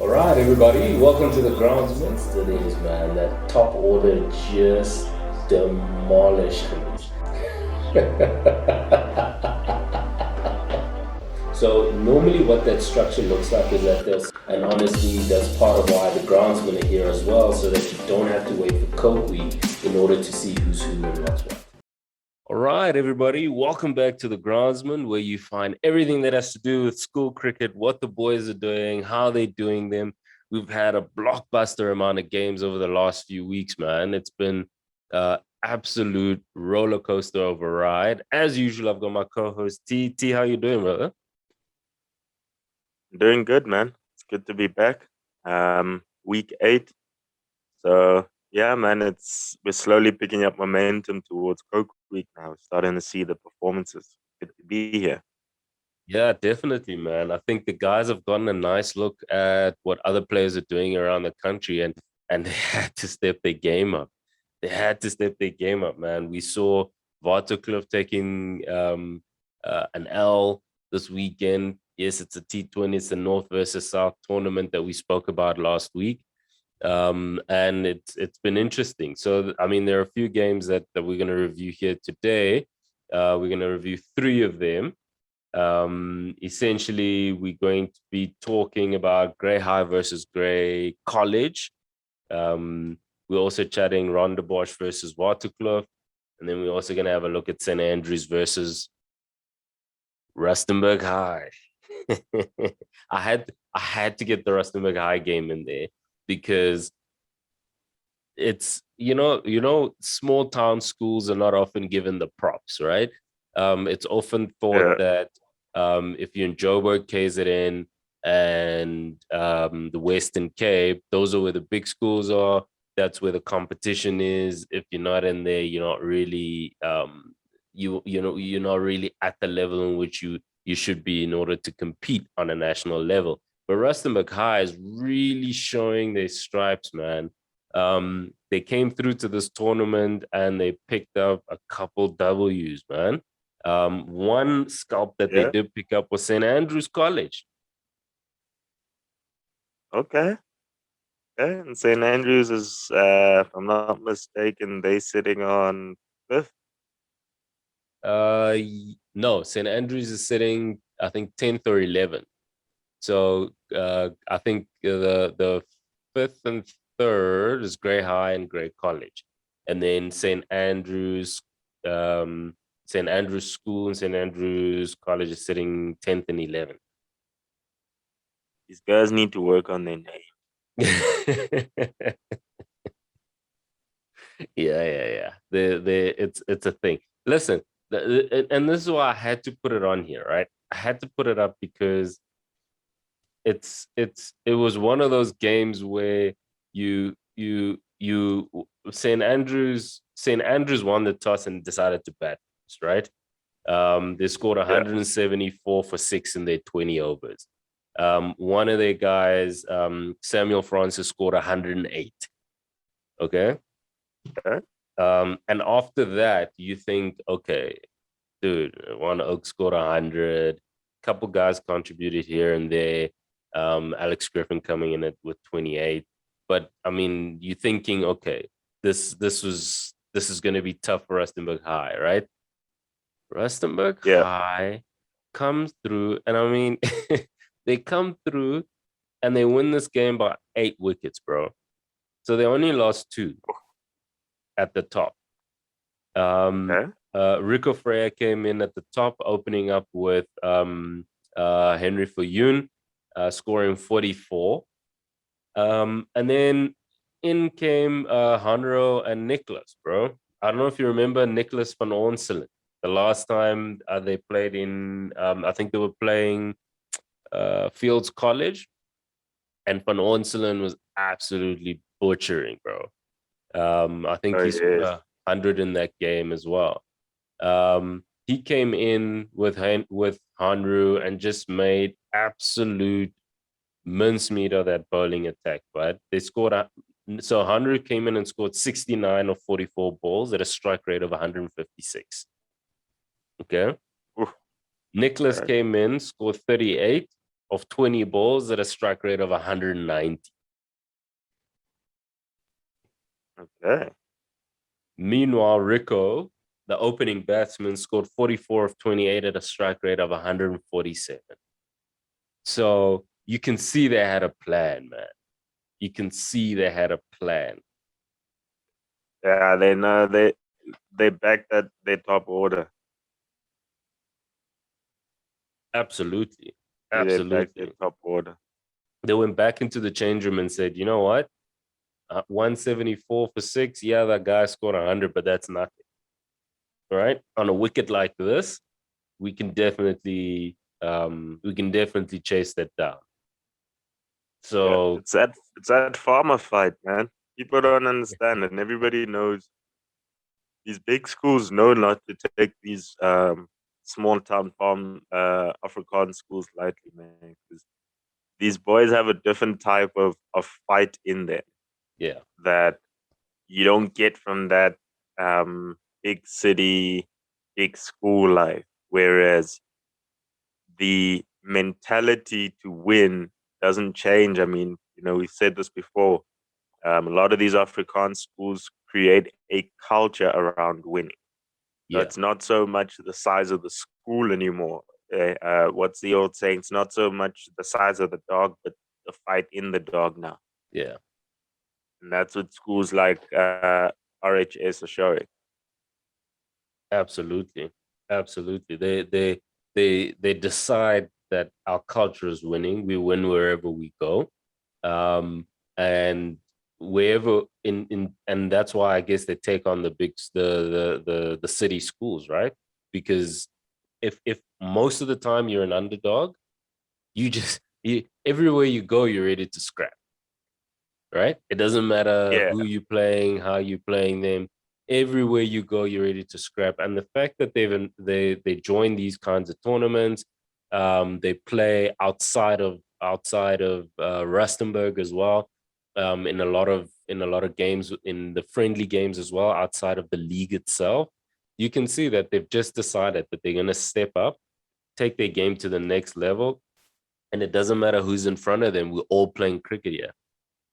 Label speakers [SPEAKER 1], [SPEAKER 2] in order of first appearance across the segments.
[SPEAKER 1] All right, everybody, welcome to the Groundsmen. It is, man, that top order just demolished me. So normally what that structure looks like is that and honestly, that's part of why the groundsmen are here as well, so that you don't have to wait for Coke Week in order to see who's who and what's what. All right, everybody, welcome back to the Groundsman, where you find everything that has to do with school cricket, what the boys are doing, how they're doing them. We've had a blockbuster amount of games over the last few weeks, man. It's been absolute roller coaster of a ride. As usual, I've got my co-host T. T, how you doing, brother?
[SPEAKER 2] Doing good, man. It's good to be back. Week 8. So yeah, man, we're slowly picking up momentum towards Coke Week now. Starting to see the performances. Good to be here.
[SPEAKER 1] Yeah, definitely, man. I think the guys have gotten a nice look at what other players are doing around the country, and they had to step their game up. They had to step their game up, man. We saw Waterkloof taking an L this weekend. Yes, it's a T20. It's the North versus South tournament that we spoke about last week. And it's been interesting. So I mean, there are a few games that we're going to review here today. We're going to review 3 of them. Essentially, we're going to be talking about Grey High versus Grey College. We're also chatting Rondebosch versus Waterkloof. And then we're also going to have a look at St. Andrews versus Rustenburg High. I had to get the Rustenburg High game in there because it's small town schools are not often given the props, right? It's often thought
[SPEAKER 2] Yeah,
[SPEAKER 1] that if you're in Joburg, KZN, and the Western Cape, those are where the big schools are. That's where the competition is. If you're not in there, you're not really you're not really at the level in which you should be in order to compete on a national level. But Rustenburg High is really showing their stripes, man. They came through to this tournament and they picked up a couple W's, man. One scalp that they
[SPEAKER 2] yeah.
[SPEAKER 1] did pick up was St. Andrews College.
[SPEAKER 2] Okay. Okay. And St. Andrews is, if I'm not mistaken, they sitting on 5th.
[SPEAKER 1] No, St. Andrews is sitting, I think, 10th or 11th. So I think the fifth and third is Grey High and Grey College, and then St. Andrews School and St. Andrews College is sitting 10th and 11th.
[SPEAKER 2] These guys need to work on their name.
[SPEAKER 1] Yeah. It's a thing. Listen, and this is why I had to put it on here, right? I had to put it up because it was one of those games where you St. Andrews won the toss and decided to bat, right? They scored
[SPEAKER 2] Yeah.
[SPEAKER 1] 174 for 6 in their 20 overs. One of their guys, Samuel Francis, scored 108. Okay.
[SPEAKER 2] Okay.
[SPEAKER 1] And after that, you think, okay, dude, one Oak scored 100. Couple guys contributed here and there. Alex Griffin coming in with 28. But I mean, you're thinking, okay, this is going to be tough for Rustenburg High, right? Rustenburg
[SPEAKER 2] Yeah.
[SPEAKER 1] High comes through, and I mean, they come through and they win this game by 8 wickets, bro. So they only lost 2 at the top.
[SPEAKER 2] Okay.
[SPEAKER 1] Rico Freya came in at the top, opening up with Henry Fayun, scoring 44. And then in came Hanro and Nicholas, bro. I don't know if you remember Nicholas van Onselen. The last time they played in, I think they were playing Fields College, and van Onselen was absolutely butchering, bro. I think
[SPEAKER 2] Oh,
[SPEAKER 1] he scored
[SPEAKER 2] yes.
[SPEAKER 1] 100 in that game as well. He came in with Hanru and just made absolute mincemeat of that bowling attack. But they scored so Hanru came in and scored 69 of 44 balls at a strike rate of 156. Okay.
[SPEAKER 2] Oof.
[SPEAKER 1] Nicholas
[SPEAKER 2] Okay.
[SPEAKER 1] came in, scored 38 of 20 balls at a strike rate of 190.
[SPEAKER 2] Okay.
[SPEAKER 1] Meanwhile, Rico, the opening batsman, scored 44 of 28 at a strike rate of 147. So you can see they had a plan, man. You can see they had a plan.
[SPEAKER 2] Yeah, they know they back that their top order.
[SPEAKER 1] Absolutely.
[SPEAKER 2] They back their
[SPEAKER 1] Absolutely.
[SPEAKER 2] top order.
[SPEAKER 1] They went back into the change room and said, you know what? 174 for six. Yeah, that guy scored 100, but that's nothing. Right? On a wicket like this, we can definitely chase that down.
[SPEAKER 2] Yeah,
[SPEAKER 1] So
[SPEAKER 2] it's that farmer fight, man. People don't understand it, and everybody knows these big schools know not to take these small town farm Afrikaans schools lightly, man. Because these boys have a different type of fight in them
[SPEAKER 1] yeah,
[SPEAKER 2] that you don't get from that big city, big school life. Whereas the mentality to win doesn't change. I mean, we said this before. A lot of these Afrikaans schools create a culture around winning. So
[SPEAKER 1] yeah,
[SPEAKER 2] it's not so much the size of the school anymore. What's the old saying? It's not so much the size of the dog, but the fight in the dog now.
[SPEAKER 1] yeah.
[SPEAKER 2] And that's what schools like RHS are showing.
[SPEAKER 1] Absolutely, absolutely. They decide that our culture is winning. We win wherever we go, and wherever in and that's why I guess they take on the big the city schools, right? Because if most of the time you're an underdog, everywhere you go, you're ready to scrap, right? It doesn't matter
[SPEAKER 2] Yeah,
[SPEAKER 1] who you're playing, how you're playing them. Everywhere you go, you're ready to scrap. And the fact that they join these kinds of tournaments, they play outside of Rustenburg as well, in a lot of games, in the friendly games as well, outside of the league itself. You can see that they've just decided that they're going to step up, take their game to the next level, and it doesn't matter who's in front of them. We're all playing cricket here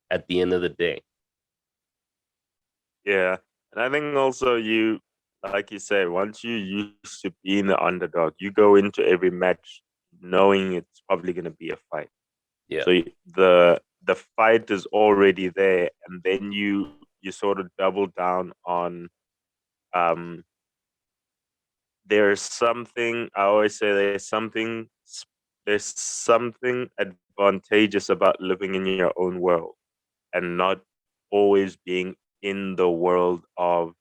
[SPEAKER 1] at the end of the day.
[SPEAKER 2] yeah. And I think also like you say, once you used to being the underdog, you go into every match knowing it's probably going to be a fight.
[SPEAKER 1] Yeah,
[SPEAKER 2] So the fight is already there, and then you sort of double down on um. There's something I always say. There's something advantageous about living in your own world and not always being in the world of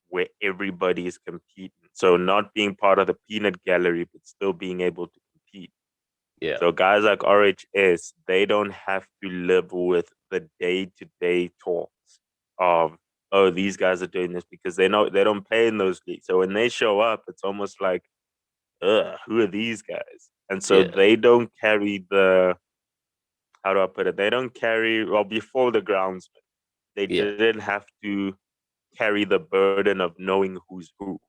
[SPEAKER 2] where everybody is competing. So not being part of the peanut gallery, but still being able to compete.
[SPEAKER 1] yeah,
[SPEAKER 2] So guys like RHS, they don't have to live with the day-to-day talks of, oh, these guys are doing this because they know they don't play in those leagues. So when they show up, it's almost like, ugh, who are these guys? And so
[SPEAKER 1] yeah,
[SPEAKER 2] they don't carry how do I put it? They don't carry, well, before the groundsman, they
[SPEAKER 1] yeah.
[SPEAKER 2] didn't have to carry the burden of knowing who's who.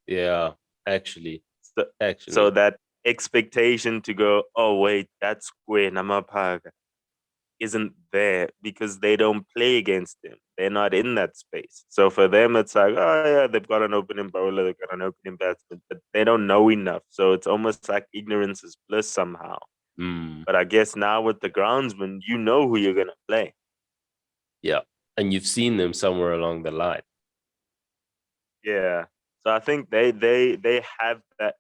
[SPEAKER 1] Yeah, actually,
[SPEAKER 2] So, so
[SPEAKER 1] actually,
[SPEAKER 2] that expectation to go, oh wait, that's Gwen Namapaga isn't there because they don't play against them. They're not in that space. So for them, it's like, oh yeah, they've got an opening bowler, they've got an opening batsman, but they don't know enough. So it's almost like ignorance is bliss somehow.
[SPEAKER 1] mm,
[SPEAKER 2] But I guess now with the groundsman, you know who you're gonna play.
[SPEAKER 1] yeah. And you've seen them somewhere along the line.
[SPEAKER 2] Yeah. So I think they have that.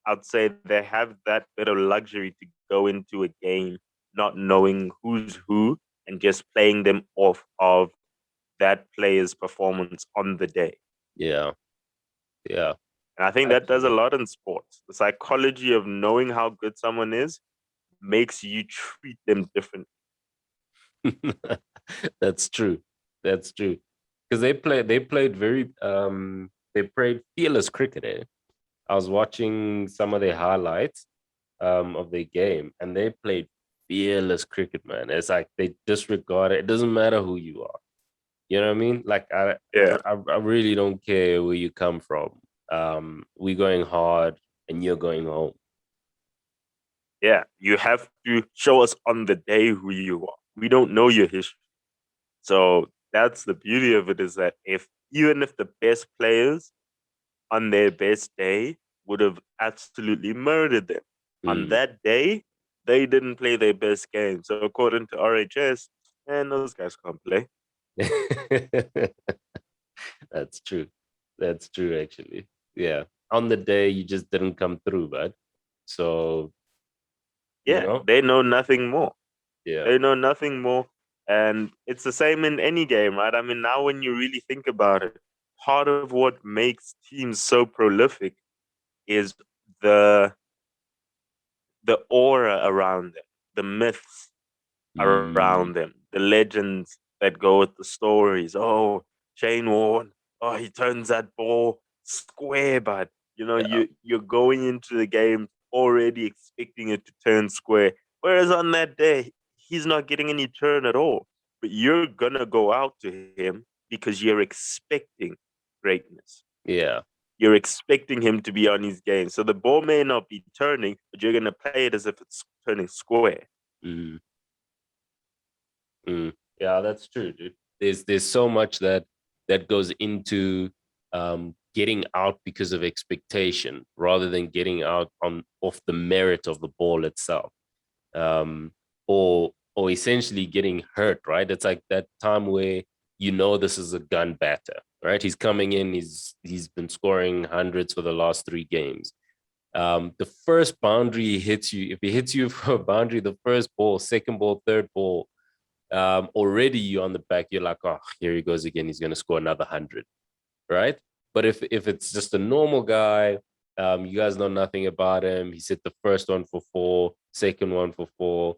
[SPEAKER 2] I'd say they have that bit of luxury to go into a game not knowing who's who and just playing them off of that player's performance on the day.
[SPEAKER 1] Yeah, yeah,
[SPEAKER 2] And I think that does a
[SPEAKER 1] absolutely.
[SPEAKER 2] lot in sports. The psychology of knowing how good someone is makes you treat them different.
[SPEAKER 1] That's true. That's true. Because they played fearless cricket. Eh? I was watching some of their highlights of their game, and they played fearless cricket, man. It's like they disregard it. It doesn't matter who you are. You know what I mean? Like
[SPEAKER 2] Yeah.
[SPEAKER 1] I really don't care where you come from. We're going hard and you're going home.
[SPEAKER 2] Yeah, you have to show us on the day who you are. We don't know your history. So that's the beauty of it, is that if even if the best players on their best day would have absolutely murdered them, on
[SPEAKER 1] Mm.
[SPEAKER 2] that day they didn't play their best game. So according to RHS, and those guys can't play.
[SPEAKER 1] That's true. That's true, actually. Yeah. On the day, you just didn't come through, but so, you
[SPEAKER 2] Yeah,
[SPEAKER 1] know,
[SPEAKER 2] they know nothing more.
[SPEAKER 1] yeah.
[SPEAKER 2] They know nothing more. And it's the same in any game, right? I mean, now when you really think about it, part of what makes teams so prolific is the the aura around them, the myths
[SPEAKER 1] Mm,
[SPEAKER 2] around them, the legends that go with the stories. Oh, Shane Warne, oh, he turns that ball square, but
[SPEAKER 1] yeah.
[SPEAKER 2] you're going into the game already expecting it to turn square. Whereas on that day, he's not getting any turn at all. But you're gonna go out to him because you're expecting greatness.
[SPEAKER 1] Yeah.
[SPEAKER 2] You're expecting him to be on his game. So the ball may not be turning, but you're gonna play it as if it's turning square.
[SPEAKER 1] Mm, mm. Yeah, that's true, dude. There's so much that goes into getting out because of expectation rather than getting out on off the merit of the ball itself. um, or essentially getting hurt, right? It's like that time where this is a gun batter, right? He's coming in, he's been scoring hundreds for the last 3 games. The first boundary he hits you, if he hits you for a boundary, the first ball, second ball, third ball, already you're on the back. You're like, oh, here he goes again. He's going to score another 100, right? But if it's just a normal guy, you guys know nothing about him. He's hit the first one for 4, second one for 4.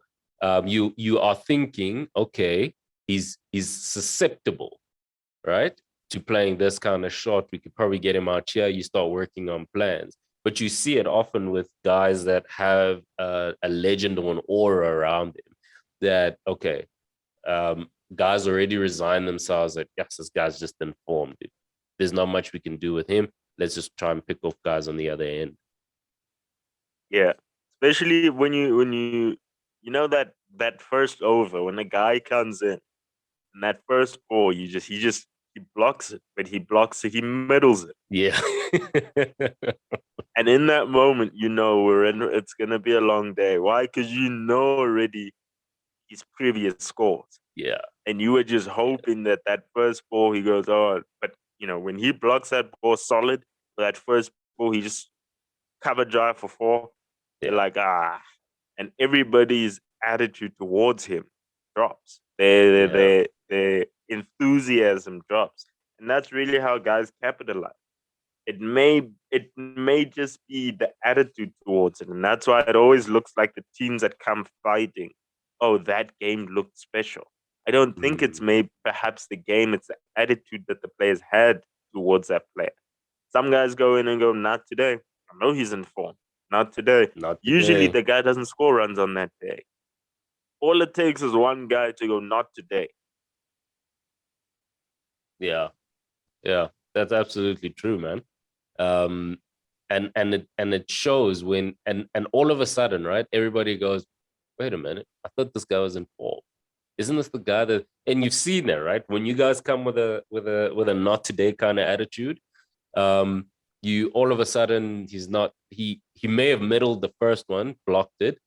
[SPEAKER 1] You are thinking, okay, he's susceptible, right, to playing this kind of shot. We could probably get him out here. You start working on plans, but you see it often with guys that have a legend or an aura around him. That okay, guys already resign themselves that yes, this guy's just informed. There's not much we can do with him. Let's just try and pick off guys on the other end.
[SPEAKER 2] Yeah, especially when you know that first over when a guy comes in and that first ball, he blocks it, but he blocks it, he middles it,
[SPEAKER 1] Yeah.
[SPEAKER 2] and in that moment, it's gonna be a long day. Why? Because you know already his previous scores,
[SPEAKER 1] Yeah.
[SPEAKER 2] and you were just
[SPEAKER 1] Yeah.
[SPEAKER 2] hoping that that first ball he goes, oh, but when he blocks that ball solid, for that first ball he just cover drive for 4. You're
[SPEAKER 1] Yeah.
[SPEAKER 2] like, and everybody's attitude towards him drops. Their enthusiasm drops, and that's really how guys capitalize. It may just be the attitude towards it, and that's why it always looks like the teams that come fighting. Oh, that game looked special. I don't think it's
[SPEAKER 1] Mm,
[SPEAKER 2] maybe perhaps the game; it's the attitude that the players had towards that player. Some guys go in and go, not today. I know he's in form. Not today.
[SPEAKER 1] not
[SPEAKER 2] Usually
[SPEAKER 1] today.
[SPEAKER 2] the guy doesn't score runs on that day. All it takes is one guy to go, not today.
[SPEAKER 1] Yeah. Yeah. That's absolutely true, man. Um, and it shows when and all of a sudden, right? Everybody goes, wait a minute, I thought this guy was in form. Isn't this the guy that? And you've seen that, right? When you guys come with a not today kind of attitude, um, you all of a sudden he's not. He may have middled the first one, blocked it,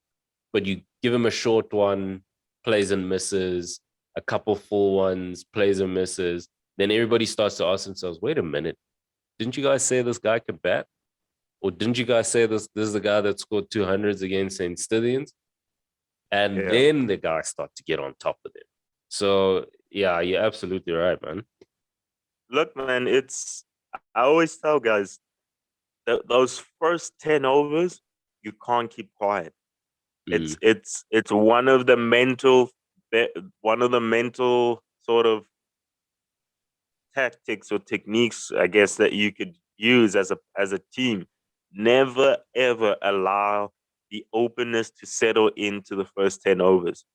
[SPEAKER 1] but you give him a short one, plays and misses, a couple full ones, plays and misses. Then everybody starts to ask themselves, wait a minute, didn't you guys say this guy could bat? Or didn't you guys say this is the guy that scored 200s against St. Stillians? And
[SPEAKER 2] Yeah.
[SPEAKER 1] then the guys start to get on top of them. So yeah, you're absolutely right, man.
[SPEAKER 2] Look, man, I always tell guys that those first 10 overs, you can't keep quiet.
[SPEAKER 1] Mm,
[SPEAKER 2] It's one of the mental sort of tactics or techniques, I guess, that you could use as a team. Never ever allow the openness to settle into the first 10 overs.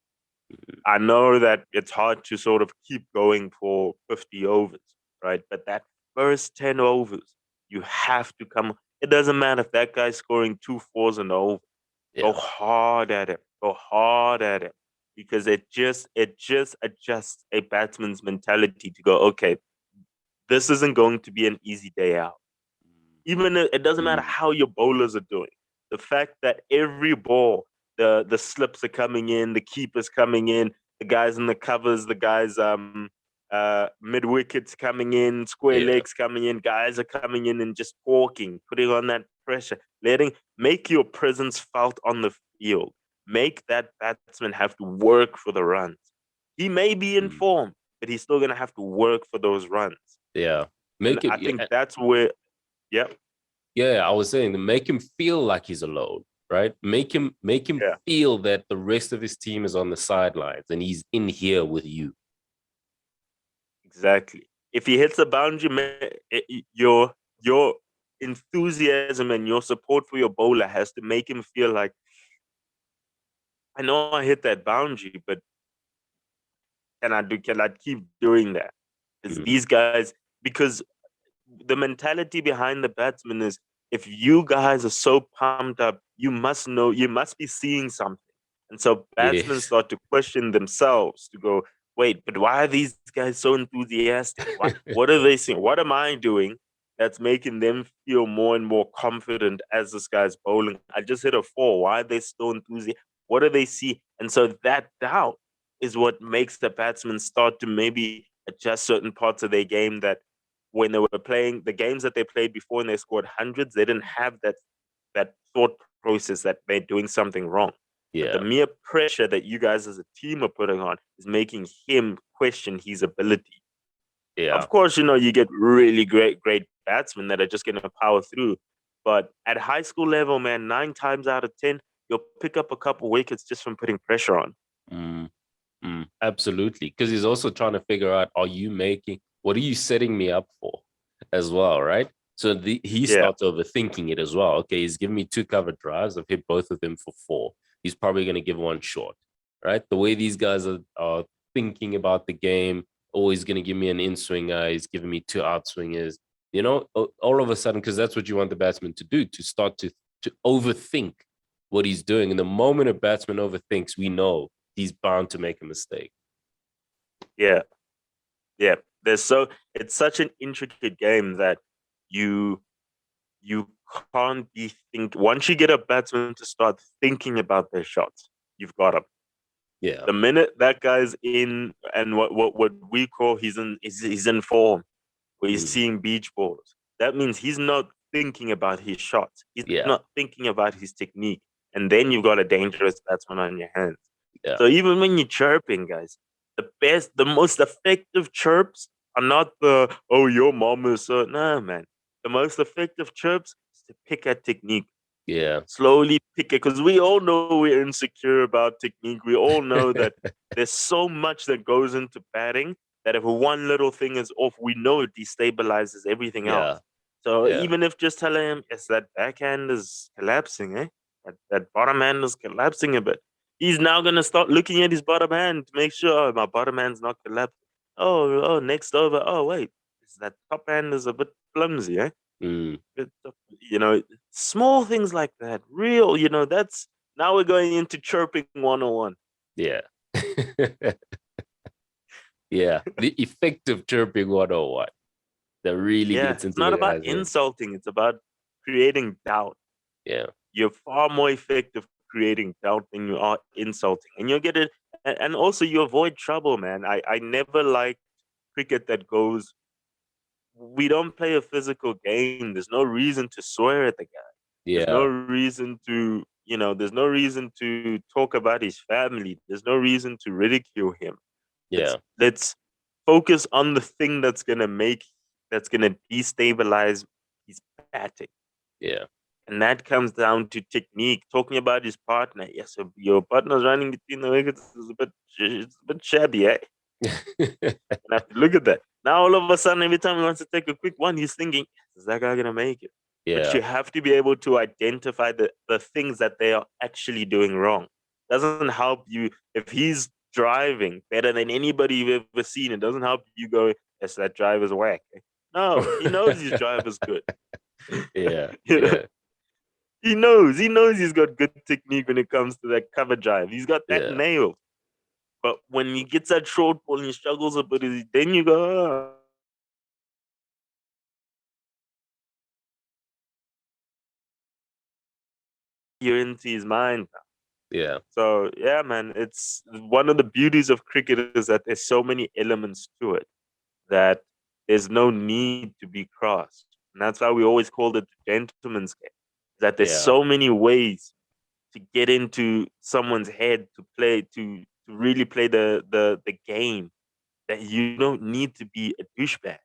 [SPEAKER 2] I know that it's hard to sort of keep going for 50 overs, right? But that first 10 overs, you have to come. It doesn't matter if that guy's scoring 2 4s and over. Go
[SPEAKER 1] Yeah.
[SPEAKER 2] hard at him. Go hard at him. Because it just adjusts a batsman's mentality to go, okay, this isn't going to be an easy day out. Even if, it doesn't matter
[SPEAKER 1] Mm.
[SPEAKER 2] how your bowlers are doing. The fact that every ball, the slips are coming in, the keepers coming in, the guys in the covers, the guys mid wickets coming in, square
[SPEAKER 1] Yeah.
[SPEAKER 2] legs coming in, guys are coming in and just talking, putting on that pressure, make your presence felt on the field. Make that batsman have to work for the runs. He may be in
[SPEAKER 1] Mm.
[SPEAKER 2] form, but he's still gonna have to work for those runs.
[SPEAKER 1] Yeah.
[SPEAKER 2] And
[SPEAKER 1] Make it.
[SPEAKER 2] I think
[SPEAKER 1] Yeah.
[SPEAKER 2] that's where, yeah,
[SPEAKER 1] Yeah. I was saying to make him feel like he's alone, right? Make him
[SPEAKER 2] yeah,
[SPEAKER 1] feel that the rest of his team is on the sidelines and he's in here with you.
[SPEAKER 2] exactly. If he hits a boundary, your enthusiasm and your support for your bowler has to make him feel like, I know I hit that boundary, but can I keep doing that? Because
[SPEAKER 1] Mm.
[SPEAKER 2] these guys, because the mentality behind the batsman is, if you guys are so pumped up, you must know, you must be seeing something. And so batsmen
[SPEAKER 1] Yes.
[SPEAKER 2] start to question themselves to go, wait, but why are these guys so enthusiastic? What are they seeing? What am I doing that's making them feel more and more confident as this guy's bowling? I just hit a four. Why are they still enthusiastic? What do they see? And so that doubt is what makes the batsmen start to maybe adjust certain parts of their game that when they were playing the games that they played before and they scored hundreds, they didn't have that thought process that they're doing something wrong. But the
[SPEAKER 1] Yeah.
[SPEAKER 2] mere pressure that you guys as a team are putting on is making him question his ability.
[SPEAKER 1] Yeah.
[SPEAKER 2] Of course, you get really great batsmen that are just going to power through. But at high school level, man, 9 times out of 10, you'll pick up a couple wickets just from putting pressure on.
[SPEAKER 1] Mm. Absolutely. Because he's also trying to figure out, what are you setting me up for as well, right? So he
[SPEAKER 2] Yeah,
[SPEAKER 1] starts overthinking it as well. Okay, he's given me two cover drives. I've hit both of them for four. He's probably going to give one short, right? The way these guys are thinking about the game, always going to give me an in swinger. He's giving me two out swingers. All of a sudden, because that's what you want the batsman to do, to start to overthink what he's doing. And the moment a batsman overthinks, we know he's bound to make a mistake.
[SPEAKER 2] yeah, yeah. It's such an intricate game that you you can't be think once you get a batsman to start thinking about their shots, you've got him.
[SPEAKER 1] Yeah.
[SPEAKER 2] The minute that guy's in and what we call he's in form, where he's
[SPEAKER 1] Mm.
[SPEAKER 2] seeing beach balls, that means he's not thinking about his shots. He's
[SPEAKER 1] Yeah.
[SPEAKER 2] not thinking about his technique. And then you've got a dangerous batsman on your hands.
[SPEAKER 1] Yeah.
[SPEAKER 2] So even when you're chirping, guys, the most effective chirps are not the, oh, your mom is so, no, man. The most effective chirps is to pick at technique.
[SPEAKER 1] Yeah.
[SPEAKER 2] Slowly pick it, because we all know we're insecure about technique. We all know that there's so much that goes into batting that if one little thing is off, we know it destabilizes everything
[SPEAKER 1] Yeah.
[SPEAKER 2] else. So
[SPEAKER 1] Yeah.
[SPEAKER 2] even if just telling him, yes, that backhand is collapsing, that bottom hand is collapsing a bit. He's now gonna start looking at his bottom hand to make sure, oh, my bottom hand's not collapsing. Next over. Oh, wait, that top hand is a bit flimsy, eh?
[SPEAKER 1] Mm.
[SPEAKER 2] You know, small things like that. Real, that's now we're going into chirping 101.
[SPEAKER 1] Yeah. Yeah. The effective chirping 101 that really
[SPEAKER 2] Yeah,
[SPEAKER 1] gets
[SPEAKER 2] it's
[SPEAKER 1] into
[SPEAKER 2] not
[SPEAKER 1] the
[SPEAKER 2] about
[SPEAKER 1] guy's head.
[SPEAKER 2] insulting, it's about creating doubt.
[SPEAKER 1] Yeah.
[SPEAKER 2] You're far more effective creating doubt than you are insulting. And you'll get it. And also, you avoid trouble, man. I never like cricket that goes, we don't play a physical game. There's no reason to swear at the guy. There's no
[SPEAKER 1] Yeah.
[SPEAKER 2] reason to, there's no reason to talk about his family. There's no reason to ridicule him. Let's
[SPEAKER 1] Yeah.
[SPEAKER 2] let's focus on the thing that's gonna destabilize his batting.
[SPEAKER 1] Yeah.
[SPEAKER 2] And that comes down to technique. Talking about his partner. Yes, so your partner's running between the wickets is a bit shabby, eh? And I have to look at that. Now all of a sudden, every time he wants to take a quick one, he's thinking, is that guy gonna make it? But
[SPEAKER 1] Yeah.
[SPEAKER 2] you have to be able to identify the things that they are actually doing wrong. Doesn't help you if he's driving better than anybody you've ever seen. It doesn't help you go, yes, that driver's whack. No, he knows his driver's good.
[SPEAKER 1] Yeah.
[SPEAKER 2] you know,
[SPEAKER 1] Yeah.
[SPEAKER 2] He knows he's got good technique when it comes to that cover drive. He's got that
[SPEAKER 1] Yeah,
[SPEAKER 2] nailed. But when he gets that short ball and he struggles a bit, then you go, oh, you're into his mind.
[SPEAKER 1] yeah,
[SPEAKER 2] So yeah, man, it's one of the beauties of cricket is that there's so many elements to it that there's no need to be cross. And that's why we always called it the gentleman's game. That there's
[SPEAKER 1] yeah,
[SPEAKER 2] so many ways to get into someone's head to play to really play the game that you don't need to be a douchebag.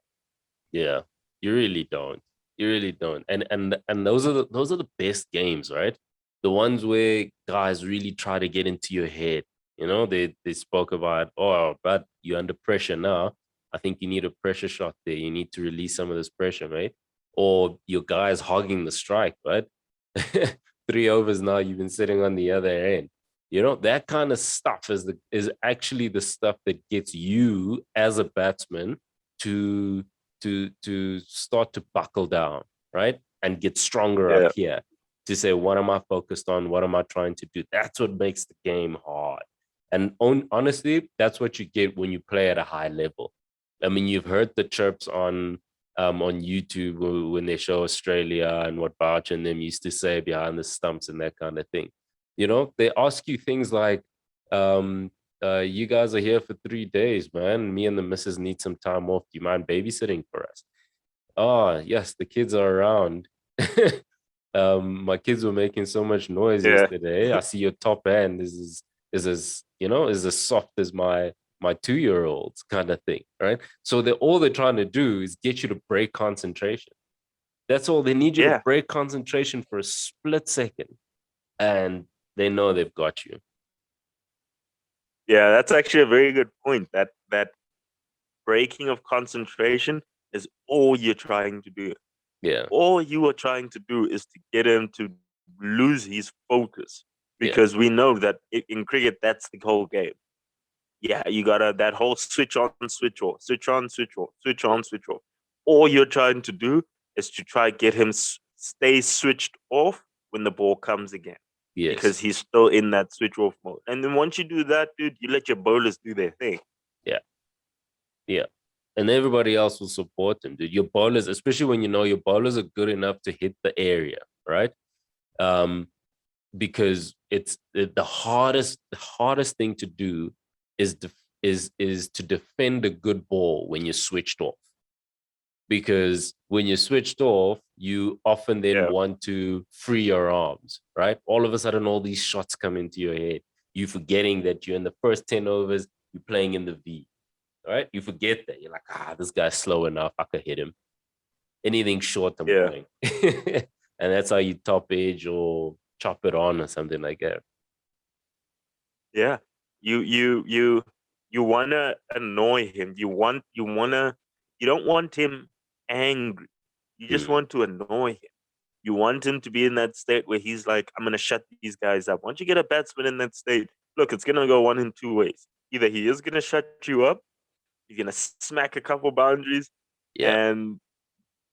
[SPEAKER 1] yeah. You really don't. You really don't. And those are the best games, right? The ones where guys really try to get into your head. You know, they spoke about, oh, but you're under pressure now. I think you need a pressure shot there. You need to release some of this pressure, right? Or your guy's hogging the strike, right? 3 overs now, you've been sitting on the other end. You know, that kind of stuff is actually the stuff that gets you as a batsman to to start to buckle down, right? And get stronger up
[SPEAKER 2] Yeah,
[SPEAKER 1] here to say, what am I focused on? What am I trying to do? That's what makes the game hard. And honestly, that's what you get when you play at a high level. I mean, you've heard the chirps on YouTube when they show Australia and what Bouch and them used to say behind the stumps and that kind of thing. You know, they ask you things like, um, you guys are here for 3 days, man. Me and the missus need some time off. Do you mind babysitting for us? Oh, yes, the kids are around. My kids were making so much noise
[SPEAKER 2] yeah,
[SPEAKER 1] yesterday. I see your top end is as is as soft as my 2 year olds kind of thing, right? So all they're trying to do is get you to break concentration. That's all they need you to
[SPEAKER 2] yeah,
[SPEAKER 1] break concentration for a split second, and they know they've got you.
[SPEAKER 2] yeah. That's actually a very good point. That breaking of concentration is all you're trying to do.
[SPEAKER 1] Yeah,
[SPEAKER 2] All you are trying to do is to get him to lose his focus
[SPEAKER 1] yeah,
[SPEAKER 2] because we know that in cricket that's the whole game. Yeah, you gotta that whole switch on, switch off, switch on, switch off, switch on, switch off. All you're trying to do is to try get him stay switched off when the ball comes again
[SPEAKER 1] yes,
[SPEAKER 2] because he's still in that switch off mode. And then once you do that, dude, you let your bowlers do their thing.
[SPEAKER 1] yeah. Yeah. And everybody else will support them, dude. Your bowlers, especially when you know your bowlers are good enough to hit the area, right? Um, because it's the hardest thing to do is is to defend a good ball when you're switched off. Because when you're switched off, you often then
[SPEAKER 2] Yeah,
[SPEAKER 1] want to free your arms, right? All of a sudden, all these shots come into your head. You forgetting that you're in the first 10 overs, you're playing in the V. All right. You forget that. You're like, this guy's slow enough. I could hit him. Anything short, I'm
[SPEAKER 2] yeah,
[SPEAKER 1] going. And that's how you top edge or chop it on or something like that.
[SPEAKER 2] yeah. You wanna annoy him. You don't want him angry. You just
[SPEAKER 1] Mm,
[SPEAKER 2] want to annoy him. You want him to be in that state where he's like, I'm gonna shut these guys up. Once you get a batsman in that state, look, it's gonna go one in two ways. Either he is gonna shut you up, he's gonna smack a couple boundaries,
[SPEAKER 1] yeah.
[SPEAKER 2] and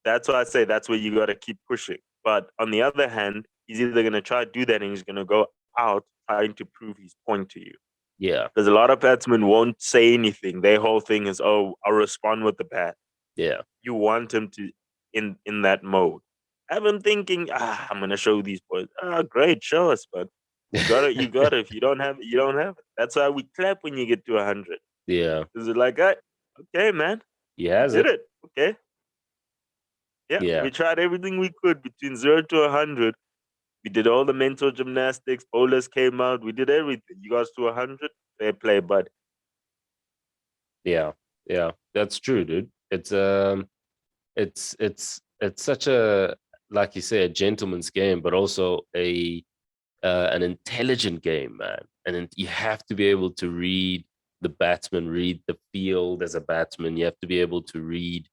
[SPEAKER 2] that's why I say that's where you gotta keep pushing. But on the other hand, he's either gonna try to do that and he's gonna go out trying to prove his point to you.
[SPEAKER 1] Yeah.
[SPEAKER 2] Because a lot of batsmen won't say anything. Their whole thing is, oh, I'll respond with the bat.
[SPEAKER 1] Yeah.
[SPEAKER 2] You want him to in that mode. Have him thinking, I'm gonna show these boys. Great, show us, but you got it, you got it. If you don't have it, you don't have it. That's why we clap when you get to 100.
[SPEAKER 1] Yeah.
[SPEAKER 2] Is it like, okay, man,
[SPEAKER 1] He
[SPEAKER 2] you
[SPEAKER 1] has
[SPEAKER 2] did
[SPEAKER 1] it.
[SPEAKER 2] it. Okay, yeah,
[SPEAKER 1] Yeah.
[SPEAKER 2] we tried everything we could between 0 to 100. We did all the mental gymnastics. Bowlers came out. We did everything. You got to 100. Fair play, bud.
[SPEAKER 1] Yeah. Yeah. That's true, dude. It's such a, like you say, a gentleman's game, but also a an intelligent game, man. And you have to be able to read the batsman, read the field as a batsman. You have to be able to read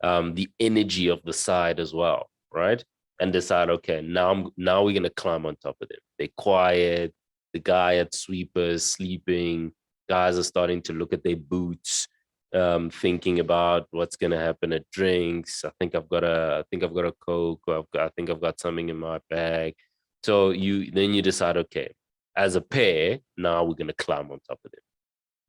[SPEAKER 1] the energy of the side as well, right? And decide, okay, now we're gonna climb on top of them. They're quiet. The guy at sweeper is sleeping. Guys are starting to look at their boots, thinking about what's gonna happen at drinks. I think I've got a Coke. I think I've got something in my bag. So you decide, okay, as a pair, now we're gonna climb on top of them.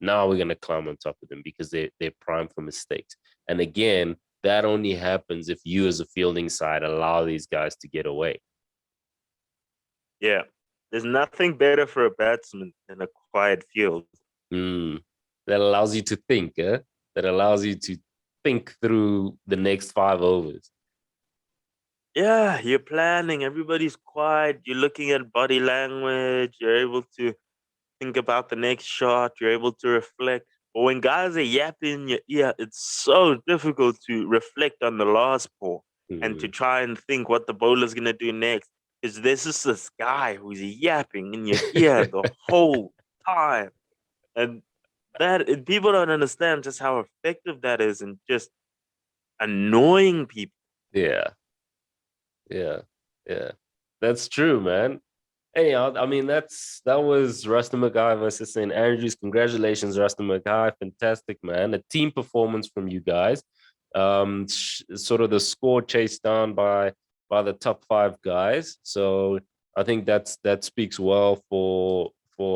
[SPEAKER 1] Now we're gonna climb on top of them because they're primed for mistakes. And again, that only happens if you as a fielding side allow these guys to get away.
[SPEAKER 2] Yeah. There's nothing better for a batsman than a quiet field.
[SPEAKER 1] That allows you to think, that allows you to think through the next 5 overs.
[SPEAKER 2] Yeah, you're planning, everybody's quiet, you're looking at body language, you're able to think about the next shot, you're able to reflect. But when guys are yapping in your ear, it's so difficult to reflect on the last ball and to try and think what the bowler's gonna do next. Because there's just this guy who's yapping in your ear the whole time. And people don't understand just how effective that is and just annoying people.
[SPEAKER 1] Yeah, yeah, yeah. That's true, man. Anyhow, I mean that was Rustin Mackay versus St. Andrews. Congratulations, Rustin Mackay. Fantastic, man. A team performance from you guys. Sort of the score chased down by the top five guys. So I think that speaks well for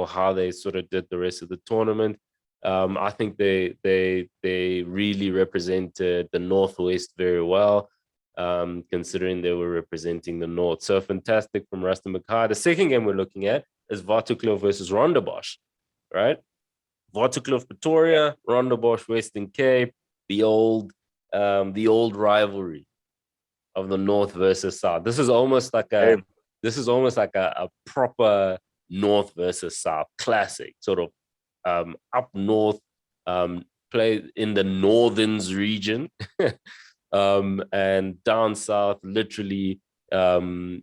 [SPEAKER 1] how they sort of did the rest of the tournament. I think they really represented the Northwest very well, considering they were representing the North. So fantastic from Rustin Mackay. The second game we're looking at is Waterkloof versus Rondebosch, right? Waterkloof Pretoria, Rondebosch Western Cape, the old rivalry of the North versus South. This is almost like a proper North versus South classic, sort of up north, play in the Northerns region. And down south, literally in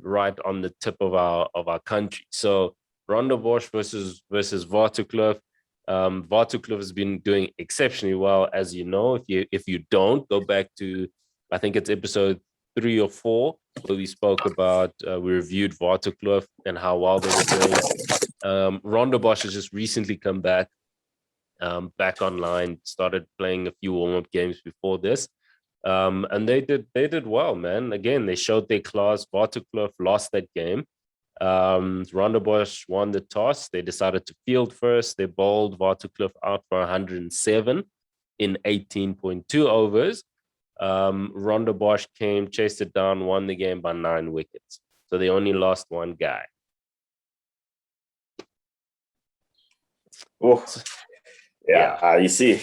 [SPEAKER 1] right on the tip of our country. So Rondebosch versus Waterkloof. Waterkloof has been doing exceptionally well, as you know. If you don't, go back to, I think it's episode 3 or 4, where we spoke about, we reviewed Waterkloof and how well they were doing. Rondebosch has just recently come back online, started playing a few warm-up games before this. And they did well, man. Again, they showed their class. Waterkloof lost that game. Rondebosch won the toss. They decided to field first. They bowled Waterkloof out for 107 in 18.2 overs. Rondebosch came, chased it down, won the game by 9 wickets. So they only lost one guy.
[SPEAKER 2] Oh, yeah. You see,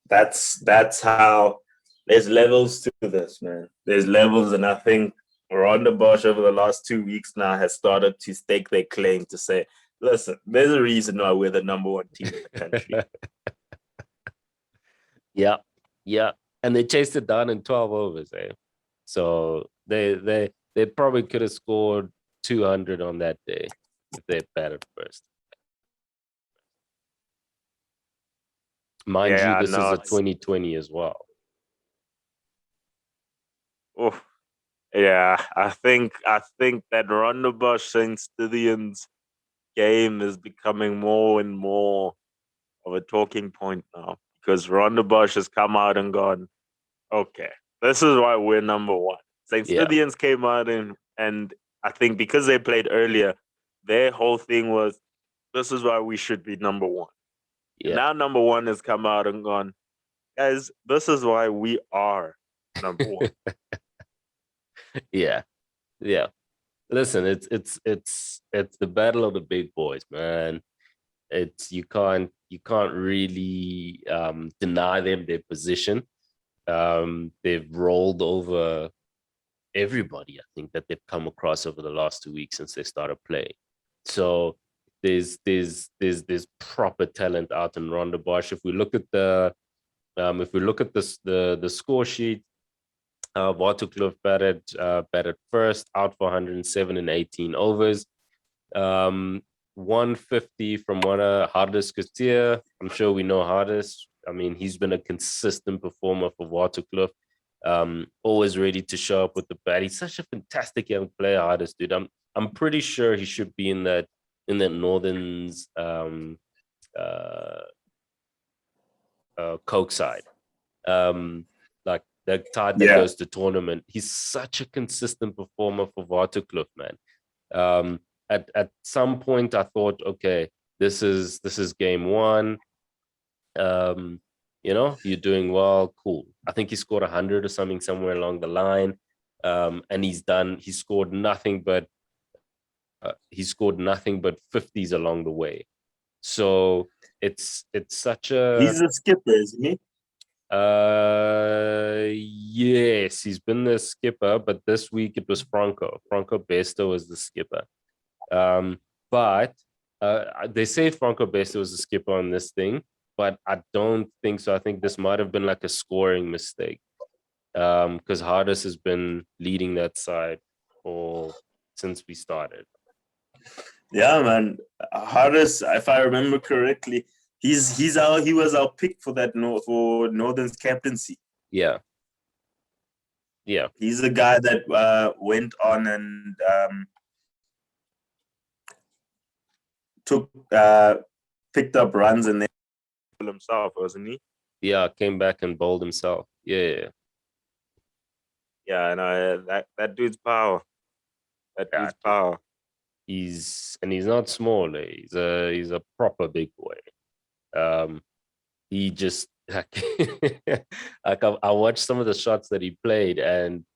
[SPEAKER 2] that's how there's levels to this, man. There's levels, and I think Rondebosch over the last 2 weeks now has started to stake their claim to say, listen, there's a reason why we're the number one team in the country.
[SPEAKER 1] Yeah. And they chased it down in 12 overs, eh? So they probably could have scored 200 on that day if they batted first. Mind you, this is a 2020 as well.
[SPEAKER 2] Oh, yeah. I think that Rondebosch St. Stithians game is becoming more and more of a talking point now, because Rondebosch has come out and gone, okay, this is why we're number one. St. Stithians came out and I think because they played earlier, their whole thing was, this is why we should be number one. Yeah. And now number one has come out and gone, guys, this is why we are number one.
[SPEAKER 1] Yeah. Listen, it's the battle of the big boys, man. It's you can't really deny them their position. They've rolled over everybody, I think, that they've come across over the last 2 weeks since they started playing. So there's proper talent out in Rondebosch. If we look at the score sheet, Waterkloof batted first, out for 107 in 18 overs. 150 from Hardis Katia. I'm sure we know Hardis. I mean, he's been a consistent performer for Waterkloof. Always ready to show up with the bat. He's such a fantastic young player, Hardis, dude. I'm pretty sure he should be in that Northern's Coke side. Like that Todd that
[SPEAKER 3] Yeah.
[SPEAKER 1] goes to tournament. He's such a consistent performer for Waterkloof, man. At some point, I thought, okay, this is game one. You're doing well, cool. I think he scored 100 or something somewhere along the line. And he scored nothing but 50s along the way. So it's such a
[SPEAKER 2] He's a skipper, isn't he?
[SPEAKER 1] yes, he's been the skipper, but this week it was Franco Besto was the skipper. But they say Franco Besto was the skipper on this thing, but I don't think so. I think this might have been like a scoring mistake, because Hardus has been leading that side since we started.
[SPEAKER 3] Yeah, man. Harris, if I remember correctly, he was our pick for that for Northern's captaincy.
[SPEAKER 1] Yeah.
[SPEAKER 3] He's the guy that went on and picked up runs and then
[SPEAKER 2] himself, wasn't he?
[SPEAKER 1] Yeah, came back and bowled himself. Yeah.
[SPEAKER 2] Yeah, I know that dude's power. That
[SPEAKER 1] Yeah,
[SPEAKER 2] dude's power.
[SPEAKER 1] He's not small. He's a proper big boy. He just like I watched some of the shots that he played, and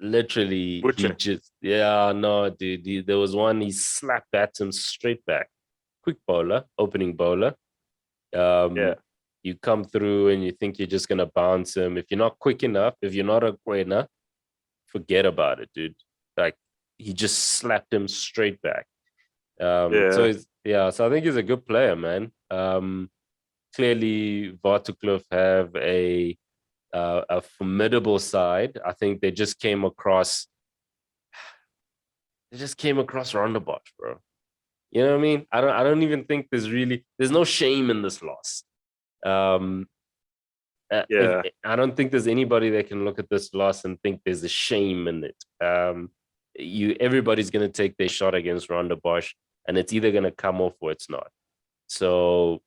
[SPEAKER 1] literally
[SPEAKER 2] Butcher.
[SPEAKER 1] dude. There was one he slapped at him straight back. Quick bowler, opening bowler. You come through and you think you're just gonna bounce him. If you're not quick enough, if you're not a winner, forget about it, dude. Like he just slapped him straight back. So I think he's a good player, man. Clearly, Waterkloof have a formidable side. I think they just came across Rondebosch, bro. You know what I mean? I don't even think there's no shame in this loss. I don't think there's anybody that can look at this loss and think there's a shame in it. Everybody's gonna take their shot against Rondebosch, and it's either gonna come off or it's not. So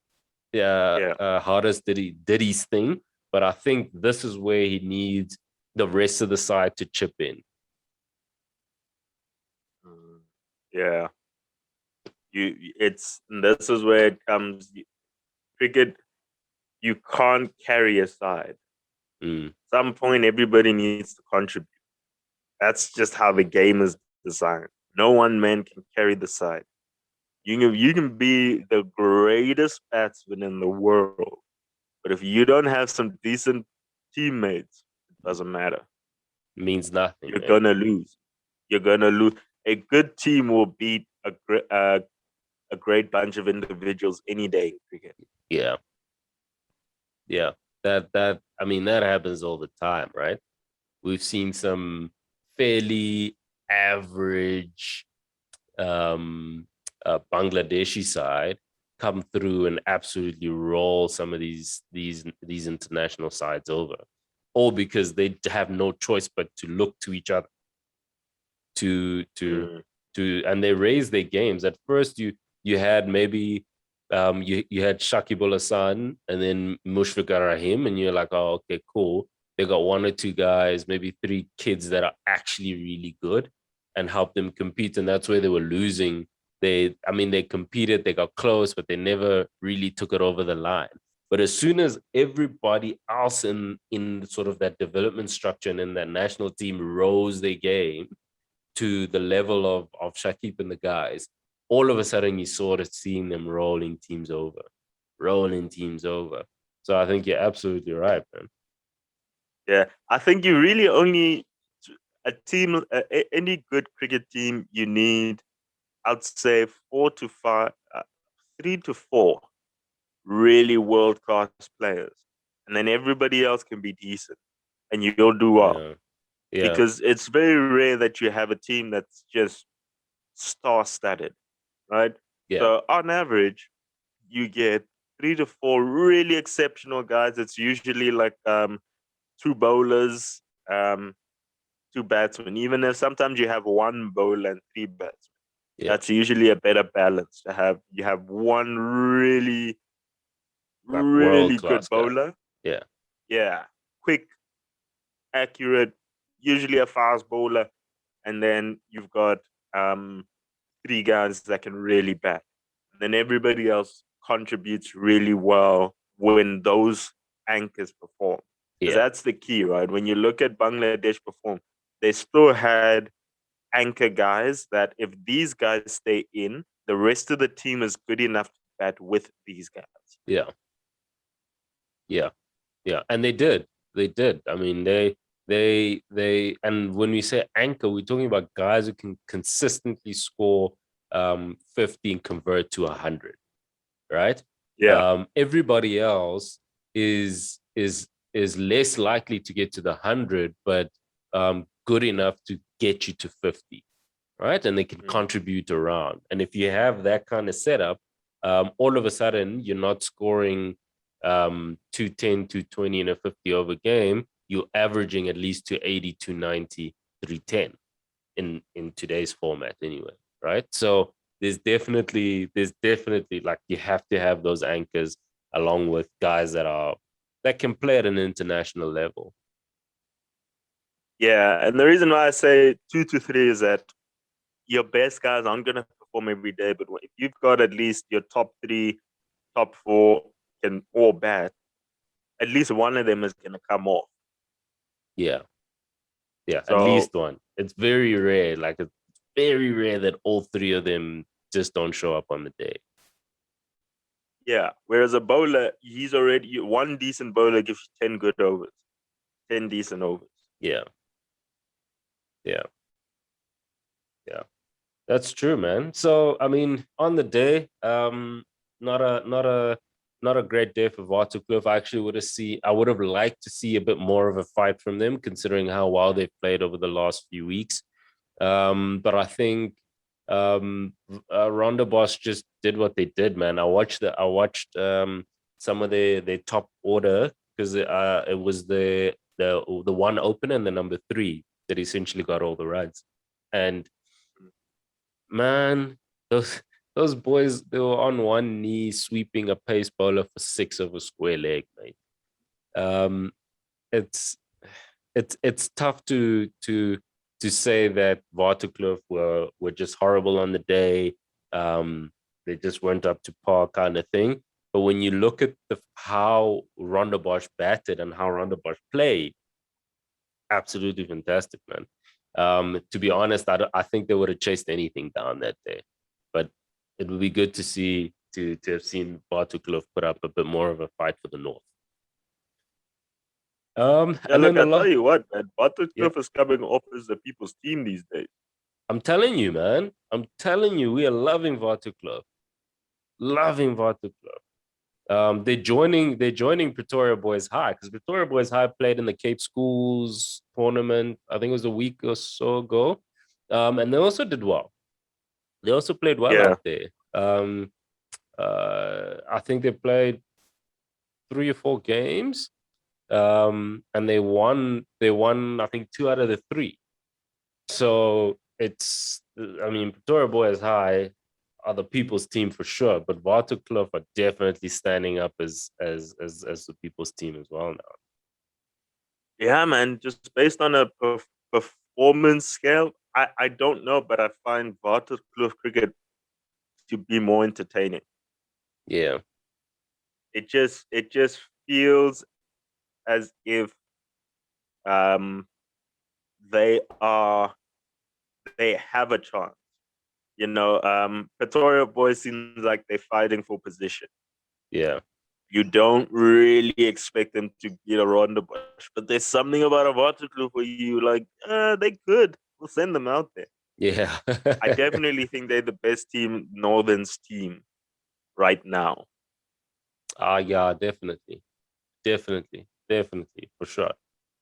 [SPEAKER 1] Hardus did his thing, but I think this is where he needs the rest of the side to chip in.
[SPEAKER 2] Yeah. This is where it comes. Cricket, you can't carry a side. At some point, everybody needs to contribute. That's just how the game is designed. No one man can carry the side. You can be the greatest batsman in the world, but if you don't have some decent teammates, it doesn't matter.
[SPEAKER 1] It means nothing.
[SPEAKER 2] You're gonna lose. You're gonna lose. A good team will beat a great bunch of individuals any day in cricket.
[SPEAKER 1] Yeah. That happens all the time, right? We've seen some fairly average Bangladeshi side come through and absolutely roll some of these international sides over, all because they have no choice but to look to each other and they raise their games. At first, you had maybe you had Shakib Al Hasan and then Mushfiq Ar Rahim, and you're like, oh, okay, cool. They got one or two guys, maybe three kids that are actually really good and help them compete. And that's where they were losing. They competed, they got close, but they never really took it over the line. But as soon as everybody else in sort of that development structure and in that national team rose their game to the level of Shakib and the guys, all of a sudden you started seeing them rolling teams over. So I think you're absolutely right, man.
[SPEAKER 2] Yeah, I think you really only a team, any good cricket team, you need, I'd say, 3 to 4 really world class players, and then everybody else can be decent, and you'll do well.
[SPEAKER 1] Yeah.
[SPEAKER 2] Because it's very rare that you have a team that's just star-studded, right?
[SPEAKER 1] Yeah.
[SPEAKER 2] So on average, you get 3 to 4 really exceptional guys. It's usually like 2 bowlers, 2 batsmen. Even if sometimes you have 1 bowler and 3 batsmen, that's usually a better balance to have. You have one really
[SPEAKER 1] Like
[SPEAKER 2] good bowler,
[SPEAKER 1] guy. Yeah,
[SPEAKER 2] quick, accurate, usually a fast bowler, and then you've got 3 guys that can really bat. And then everybody else contributes really well when those anchors perform. Because
[SPEAKER 1] Yeah.
[SPEAKER 2] that's the key, right? When you look at Bangladesh perform, they still had anchor guys that if these guys stay in, the rest of the team is good enough to bat with these guys.
[SPEAKER 1] Yeah. Yeah. Yeah. And they did. They did. I mean, and when we say anchor, we're talking about guys who can consistently score 50 and convert to 100, right?
[SPEAKER 2] Yeah.
[SPEAKER 1] Everybody else is less likely to get to the 100, but good enough to get you to 50, right? And they can contribute around. And if you have that kind of setup, all of a sudden you're not scoring 210, 220 in a 50 over game. You're averaging at least 280, 290, 310 in today's format anyway, right? So there's definitely like you have to have those anchors along with guys that can play at an international level.
[SPEAKER 2] Yeah. And the reason why I say 2 to 3 is that your best guys aren't going to perform every day. But if you've got at least your top 3, top 4 can all bat, at least one of them is going to come off.
[SPEAKER 1] Yeah. Yeah,
[SPEAKER 2] So,
[SPEAKER 1] at least one. It's very rare. Like it's very rare that all 3 of them just don't show up on the day.
[SPEAKER 2] yeah. Whereas a bowler, he's already one decent bowler gives you 10 good overs, 10 decent overs.
[SPEAKER 1] Yeah. Yeah. Yeah. That's true, man. So I mean, on the day, not a great day for Waterkloof. I would have liked to see a bit more of a fight from them, considering how well they've played over the last few weeks. But I think Ronda Boss just did what they did, man. I watched some of their top order because it was the one opener and the number 3 that essentially got all the runs. And man, those boys, they were on one knee sweeping a pace bowler for 6 of a square leg, mate. It's it's tough to say that Waterkloof were just horrible on the day. They just weren't up to par, kind of thing. But when you look at how Ronda Bosch batted and how Ronda Bosch played, absolutely fantastic, man. To be honest, I think they would have chased anything down that day. But it would be good to see to have seen Waterkloof put up a bit more of a fight for the North.
[SPEAKER 2] Yeah,
[SPEAKER 1] And
[SPEAKER 2] look,
[SPEAKER 1] then
[SPEAKER 2] I tell you what, man,
[SPEAKER 1] Yeah.
[SPEAKER 2] Waterkloof is coming off as the people's team these days.
[SPEAKER 1] I'm telling you, man. I'm telling you, we are loving Waterkloof. Loving Waterkloof. They're joining Pretoria Boys High because Pretoria Boys High played in the Cape Schools tournament. I think it was a week or so ago. And they also did well. They also played well
[SPEAKER 2] Yeah.
[SPEAKER 1] out there. I think they played 3 or 4 games. And they won, I think 2 out of the 3. So I mean, Pretoria Boys High are the people's team for sure, but Waterkloof are definitely standing up as the people's team as well now.
[SPEAKER 2] Yeah, man, just based on a performance scale, I don't know, but I find Waterkloof cricket to be more entertaining.
[SPEAKER 1] Yeah.
[SPEAKER 2] It just feels as if they have a chance. You know, Pretoria Boys seems like they're fighting for position.
[SPEAKER 1] Yeah.
[SPEAKER 2] You don't really expect them to get around the bush, but there's something about a Waterkloof where you like, they could. We'll send them out there.
[SPEAKER 1] Yeah.
[SPEAKER 2] I definitely think they're the best team, Northern's team, right now.
[SPEAKER 1] Yeah, definitely. Definitely for sure.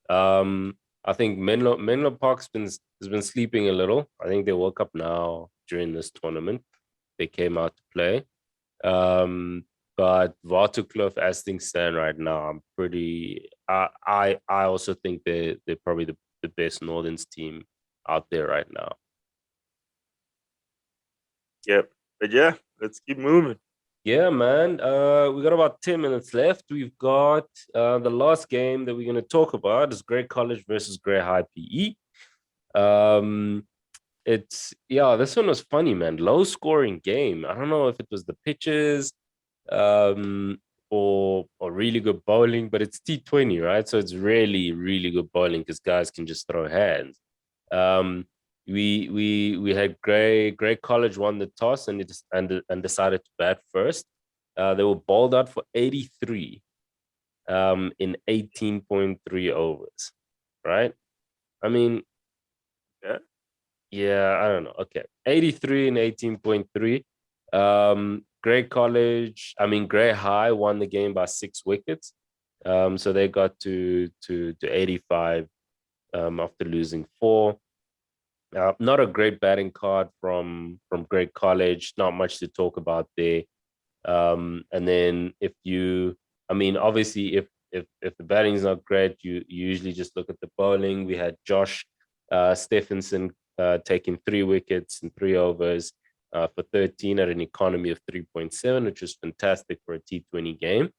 [SPEAKER 1] I think Menlo Park's has been sleeping a little. I think they woke up now during this tournament. They came out to play. But Waterkloof, as things stand right now, I'm pretty. I also think they're probably the best Northerns team out there right now.
[SPEAKER 2] Yep. But yeah, let's keep moving.
[SPEAKER 1] Yeah, man. We got about 10 minutes left. We've got the last game that we're going to talk about is Grey College versus Grey High PE. This one was funny, man. Low scoring game. I don't know if it was the pitches, um, or really good bowling, but it's T20, right? So it's really, really good bowling because guys can just throw hands. Um, we had Grey College won the toss and decided to bat first. They were bowled out for 83 in 18.3 overs, right? I mean,
[SPEAKER 2] Yeah.
[SPEAKER 1] yeah, I don't know. Okay. 83 and 18.3. Grey High won the game by 6 wickets. So they got to 85 after losing four. Not a great batting card from Grey College. Not much to talk about there. And then obviously, if the batting is not great, you usually just look at the bowling. We had Josh Stephenson taking 3 wickets in 3 overs for 13 at an economy of 3.7, which was fantastic for a T20 game.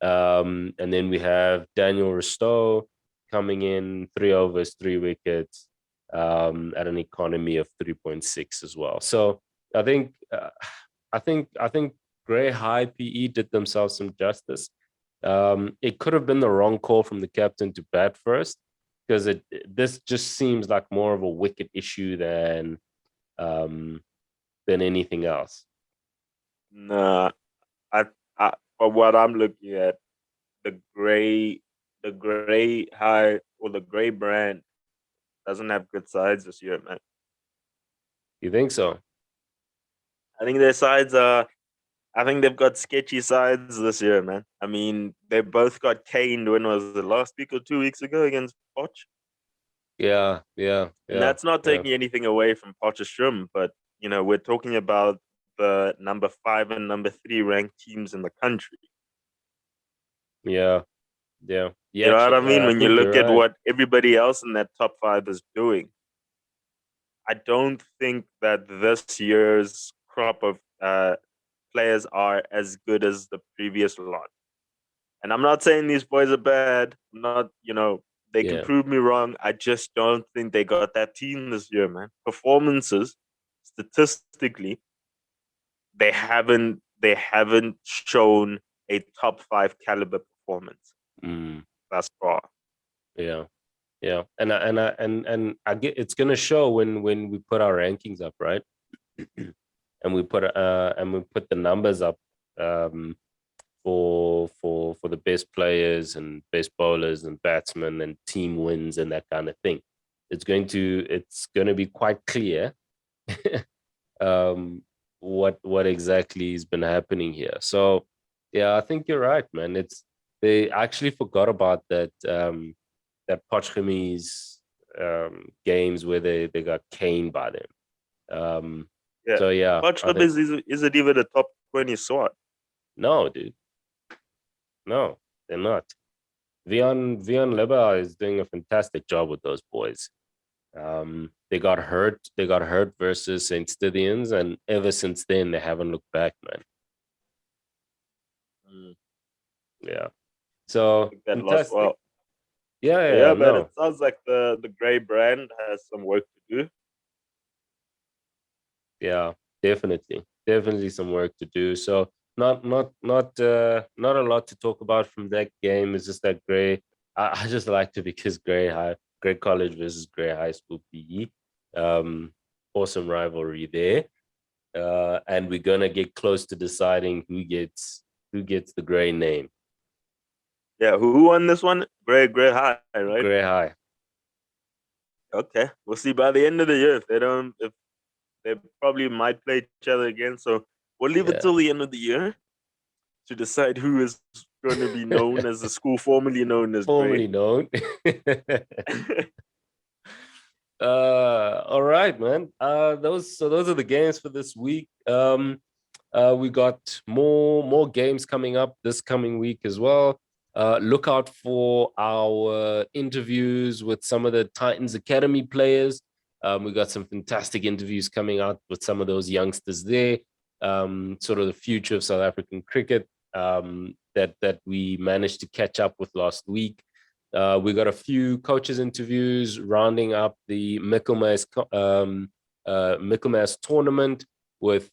[SPEAKER 1] And then we have Daniel Ristow coming in 3 overs, 3 wickets at an economy of 3.6 as well. So I think I think Grey High PE did themselves some justice. It could have been the wrong call from the captain to bat first because this just seems like more of a wicket issue than anything else.
[SPEAKER 2] Nah, I from what I'm looking at, the gray high or the gray brand doesn't have good sides this year, man.
[SPEAKER 1] You think so?
[SPEAKER 2] I think their sides are. I think they've got sketchy sides this year, man. I mean, they both got caned. When was it, last week or 2 weeks ago against Poch? And
[SPEAKER 1] Yeah.
[SPEAKER 2] that's not taking anything away from Potchefstroom, but we're talking about the number 5 and number 3 ranked teams in the country.
[SPEAKER 1] Yeah.
[SPEAKER 2] You know what I mean?
[SPEAKER 1] I
[SPEAKER 2] When you
[SPEAKER 1] think
[SPEAKER 2] look
[SPEAKER 1] you're
[SPEAKER 2] at
[SPEAKER 1] right.
[SPEAKER 2] what everybody else in that top 5 is doing, I don't think that this year's crop of players are as good as the previous lot. And I'm not saying these boys are bad. I'm not, they can
[SPEAKER 1] Yeah.
[SPEAKER 2] prove me wrong. I just don't think they got that team this year, man. Performances, statistically, they haven't shown a top 5 caliber performance
[SPEAKER 1] Mm,
[SPEAKER 2] thus far.
[SPEAKER 1] yeah. Yeah. And I get it's gonna show when we put our rankings up, right? And we put the numbers up for the best players and best bowlers and batsmen and team wins and that kind of thing. It's going to be quite clear um, what exactly has been happening here. So yeah, I think you're right, man. They actually forgot about that Potchefstrom's games where they got caned by them. Um,
[SPEAKER 2] Yeah.
[SPEAKER 1] so yeah, I
[SPEAKER 2] Potchefstroom
[SPEAKER 1] think
[SPEAKER 2] isn't even a top 20 squad.
[SPEAKER 1] no, dude, no, they're not. Vion Leber is doing a fantastic job with those boys. They got hurt. They got hurt versus Saint Stithians, and ever since then they haven't looked back, man.
[SPEAKER 2] Mm,
[SPEAKER 1] Yeah.
[SPEAKER 2] I
[SPEAKER 1] So
[SPEAKER 2] think that lost
[SPEAKER 1] fantastic.
[SPEAKER 2] well.
[SPEAKER 1] Yeah,
[SPEAKER 2] Yeah, man,
[SPEAKER 1] no.
[SPEAKER 2] it sounds like the gray brand has some work to do.
[SPEAKER 1] Yeah, definitely some work to do. So not a lot to talk about from that game. It's just that Gray. I just liked it because Grey College versus Grey High School PE. Awesome rivalry there. And we're gonna get close to deciding who gets the Grey name.
[SPEAKER 2] Yeah, who won this one? Gray High, right?
[SPEAKER 1] Grey High.
[SPEAKER 2] Okay, we'll see by the end of the year if they probably might play each other again. So we'll leave it
[SPEAKER 1] Yeah.
[SPEAKER 2] till the end of the year to decide who is going to be known as the school formerly known as
[SPEAKER 1] Formerly
[SPEAKER 2] Gray.
[SPEAKER 1] known. All right, man. Those are the games for this week. We got more games coming up this coming week as well. Look out for our interviews with some of the Titans Academy players. We got some fantastic interviews coming out with some of those youngsters there. sort of the future of South African cricket that we managed to catch up with last week. We got a few coaches interviews rounding up the Michaelmas tournament with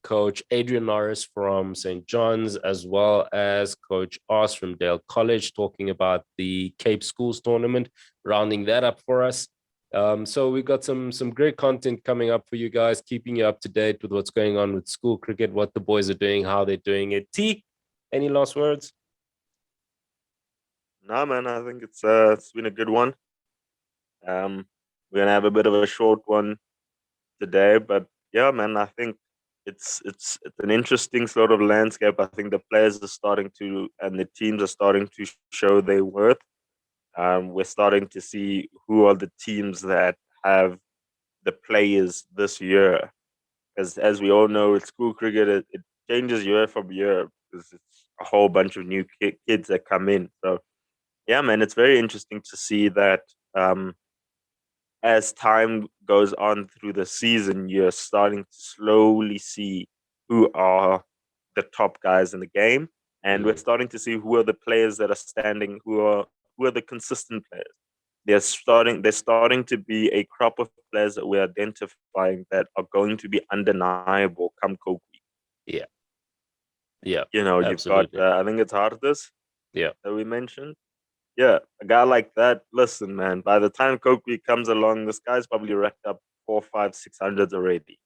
[SPEAKER 1] Coach Adrian Norris from St. John's, as well as Coach Oz from Dale College, talking about the Cape Schools tournament, rounding that up for us. So we've got some great content coming up for you guys, keeping you up to date with what's going on with school cricket, what the boys are doing, how they're doing it. T, any last words?
[SPEAKER 2] No, man, I think it's been a good one. We're gonna have a bit of a short one today, but yeah, man, I think it's an interesting sort of landscape. I think the players are starting to, and the teams are starting to show their worth. We're starting to see who are the teams that have the players this year. As we all know, with school cricket, it changes year from year because it's a whole bunch of new kids that come in. So, yeah, man, it's very interesting to see that as time goes on through the season, you're starting to slowly see who are the top guys in the game. And we're starting to see who are the players that are standing, who are the consistent players. There's starting to be a crop of players that we're identifying that are going to be undeniable come Coke Week.
[SPEAKER 1] Yeah. Yeah.
[SPEAKER 2] You know,
[SPEAKER 1] absolutely.
[SPEAKER 2] You've got, I think it's Hartis.
[SPEAKER 1] Yeah.
[SPEAKER 2] That we mentioned. Yeah, a guy like that, listen, man, by the time Coke Week comes along, this guy's probably racked up 400, 500, 600 already.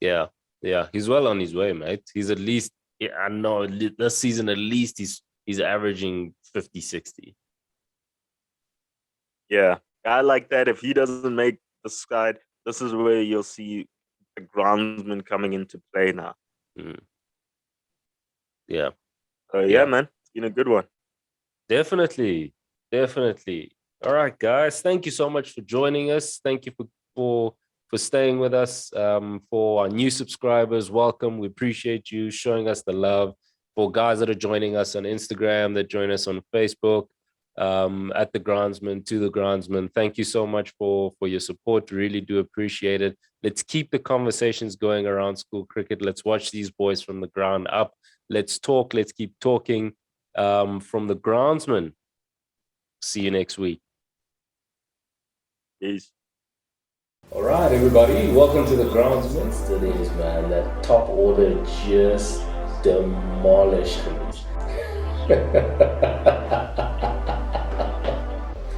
[SPEAKER 1] Yeah. Yeah. He's well on his way, mate. He's at least, yeah, I know this season, at least he's averaging 50, 60.
[SPEAKER 2] Yeah, guy like that, if he doesn't make the side, this is where you'll see the groundsman coming into play now.
[SPEAKER 1] Yeah.
[SPEAKER 2] Yeah, man, it's been a good one.
[SPEAKER 1] Definitely. All right, guys. Thank you so much for joining us. Thank you for staying with us. For our new subscribers, welcome. We appreciate you showing us the love. For guys that are joining us on Instagram, that join us on Facebook, at the Groundsmen, to the Groundsmen, thank you so much for your support. Really do appreciate it. Let's keep the conversations going around school cricket. Let's watch these boys from the ground up. Let's talk. Let's keep talking. From the Groundsmen. See you next week.
[SPEAKER 2] Peace.
[SPEAKER 1] All right, everybody. Welcome to the Groundsmen. Still is, man. That top order just demolished him.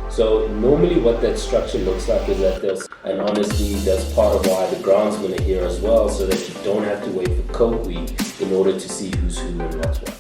[SPEAKER 1] So normally what that structure looks like is that there's, and honestly, that's part of why the Groundsmen are here as well, so that you don't have to wait for Coke Week in order to see who's who and what's what.